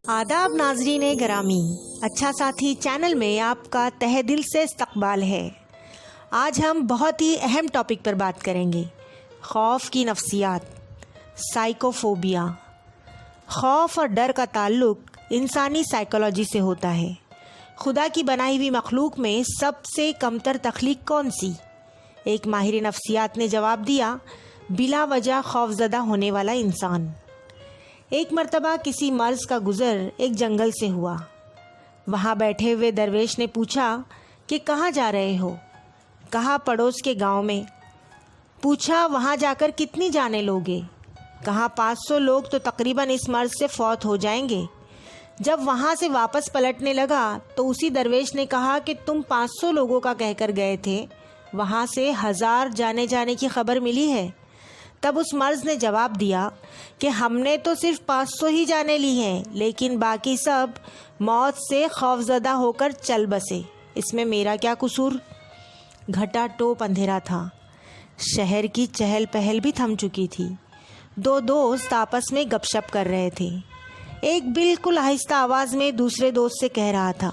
आदाब नाजरीन गरामी, अच्छा साथी चैनल में आपका तहे दिल से इस्तकबाल है। आज हम बहुत ही अहम टॉपिक पर बात करेंगे, खौफ की नफ्सियात, साइकोफोबिया। खौफ और डर का ताल्लुक इंसानी साइकोलॉजी से होता है। खुदा की बनाई हुई मखलूक में सबसे कमतर तख्लीक कौन सी? एक माहिर नफ्सियात ने जवाब दिया, बिला वजह खौफजदा होने वाला इंसान। एक मर्तबा किसी मर्ज का गुज़र एक जंगल से हुआ। वहाँ बैठे हुए दरवेश ने पूछा कि कहाँ जा रहे हो? कहा, पड़ोस के गांव में। पूछा, वहाँ जाकर कितनी जानें लोगे? कहा, 500 लोग तो तकरीबन इस मर्ज से फौत हो जाएंगे। जब वहाँ से वापस पलटने लगा तो उसी दरवेश ने कहा कि तुम 500 लोगों का कहकर गए थे, वहाँ से 1000 जाने की खबर मिली है। तब उस मर्ज ने जवाब दिया कि हमने तो सिर्फ 500 ही जाने ली हैं, लेकिन बाकी सब मौत से खौफजदा होकर चल बसे। इसमें मेरा क्या कसूर? घटा टोप अंधेरा था। शहर की चहल पहल भी थम चुकी थी। दो दोस्त आपस में गपशप कर रहे थे। एक बिल्कुल आहिस्ता आवाज़ में दूसरे दोस्त से कह रहा था,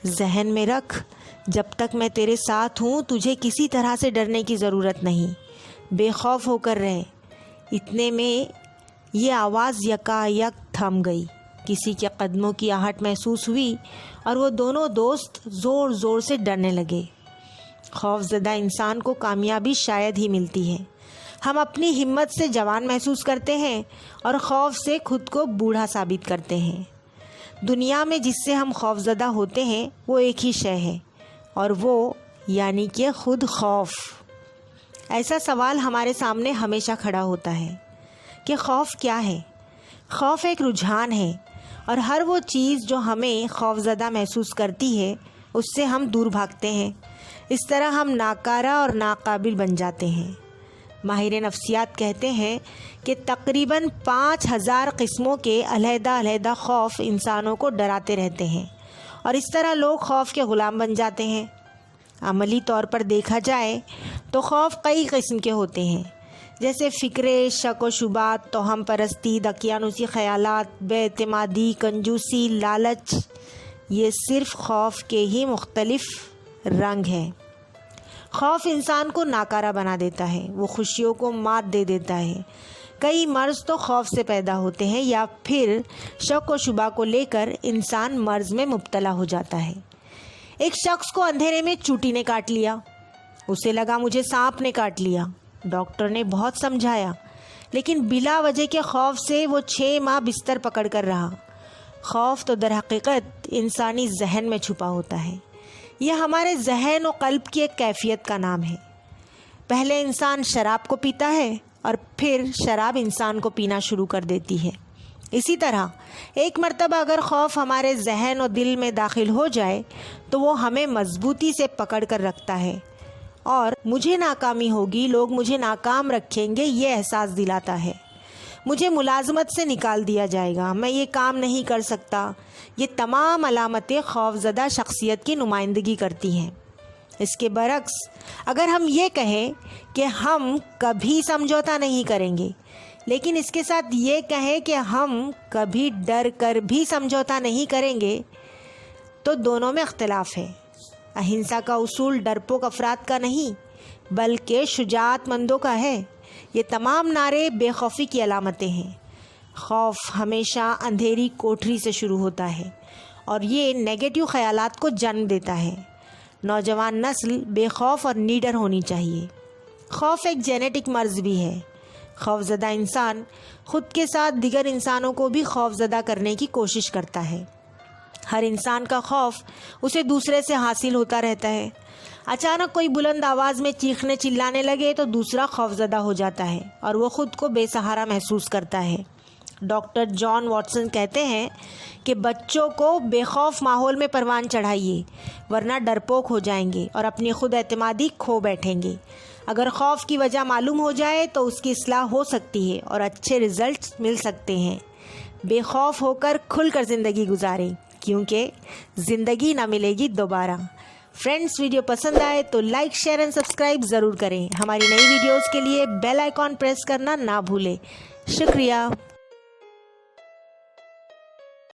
जहन में रख, जब तक मैं तेरे साथ हूँ तुझे किसी तरह से डरने की ज़रूरत नहीं, बेखौफ होकर रहे। इतने में ये आवाज़ यकायक थम गई। किसी के कदमों की आहट महसूस हुई और वो दोनों दोस्त ज़ोर ज़ोर से डरने लगे। खौफज़दा इंसान को कामयाबी शायद ही मिलती है। हम अपनी हिम्मत से जवान महसूस करते हैं और खौफ से खुद को बूढ़ा साबित करते हैं। दुनिया में जिससे हम खौफज़दा होते हैं वो एक ही शय है, और वो यानी कि खुद खौफ। ऐसा सवाल हमारे सामने हमेशा खड़ा होता है कि खौफ क्या है? खौफ एक रुझान है, और हर वो चीज़ जो हमें खौफज़दा महसूस करती है उससे हम दूर भागते हैं। इस तरह हम नाकारा और नाकाबिल बन जाते हैं। माहिर नफ्सियात कहते हैं कि तकरीबन 5000 किस्मों के अलहदा खौफ इंसानों को डराते रहते हैं, और इस तरह लोग खौफ के ग़ुलाम बन जाते हैं। अमली तौर पर देखा जाए तो खौफ कई किस्म के होते हैं, जैसे फ़िक्रे, शक व शुबात, तोहम परस्ती, दकियानुसी ख़यालात, बेएतमादी, कंजूसी, लालच। ये सिर्फ़ खौफ के ही मुख्तलिफ़ रंग हैं। खौफ इंसान को नाकारा बना देता है, वो खुशियों को मात दे देता है। कई मर्ज़ तो खौफ से पैदा होते हैं, या फिर शक व शुबा को लेकर इंसान मर्ज़ में मुब्तला हो जाता है। एक शख्स को अंधेरे में चूटी ने काट लिया। उसे लगा मुझे सांप ने काट लिया। डॉक्टर ने बहुत समझाया, लेकिन बिला वजह के खौफ से वो 6 माह बिस्तर पकड़ कर रहा। खौफ तो दरहकीकत इंसानी जहन में छुपा होता है। यह हमारे जहन और कल्ब की एक कैफियत का नाम है। पहले इंसान शराब को पीता है और फिर शराब इंसान को पीना शुरू कर देती है। इसी तरह एक मर्तबा अगर खौफ हमारे जहन और दिल में दाखिल हो जाए तो वो हमें मजबूती से पकड़ कर रखता है, और मुझे नाकामी होगी, लोग मुझे नाकाम रखेंगे, ये एहसास दिलाता है। मुझे मुलाजमत से निकाल दिया जाएगा, मैं ये काम नहीं कर सकता। ये तमाम अलामतें खौफज़दा शख्सियत की नुमाइंदगी करती हैं। इसके बरक्स अगर हम ये कहें कि हम कभी समझौता नहीं करेंगे, लेकिन इसके साथ ये कहें कि हम कभी डर कर भी समझौता नहीं करेंगे, तो दोनों में इख्तिलाफ है। अहिंसा का उसूल डरपोक अफराद का नहीं, बल्कि शुजाअतमंदों का है। ये तमाम नारे बेखौफी की अलामतें हैं। खौफ हमेशा अंधेरी कोठरी से शुरू होता है, और ये नेगेटिव ख़यालात को जन्म देता है। नौजवान नस्ल बेखौफ और निडर होनी चाहिए। खौफ एक जेनेटिक मर्ज़ भी है। खौफज़दा इंसान ख़ुद के साथ दिगर इंसानों को भी खौफज़दा करने की कोशिश करता है। हर इंसान का खौफ उसे दूसरे से हासिल होता रहता है। अचानक कोई बुलंद आवाज़ में चीखने चिल्लाने लगे तो दूसरा खौफज़दा हो जाता है और वो ख़ुद को बेसहारा महसूस करता है। डॉक्टर जॉन वॉटसन कहते हैं कि बच्चों को बेखौफ माहौल में परवान चढ़ाइए, वरना डरपोक हो जाएंगे और अपनी खुद एतमादी खो बैठेंगे। अगर खौफ की वजह मालूम हो जाए तो उसकी इस्लाह हो सकती है और अच्छे रिज़ल्ट मिल सकते हैं। बेखौफ होकर खुलकर ज़िंदगी गुजारें, क्योंकि ज़िंदगी ना मिलेगी दोबारा। फ्रेंड्स, वीडियो पसंद आए तो लाइक, शेयर एंड सब्सक्राइब ज़रूर करें। हमारी नई वीडियोज़ के लिए बेल आइकॉन प्रेस करना ना भूलें। शुक्रिया।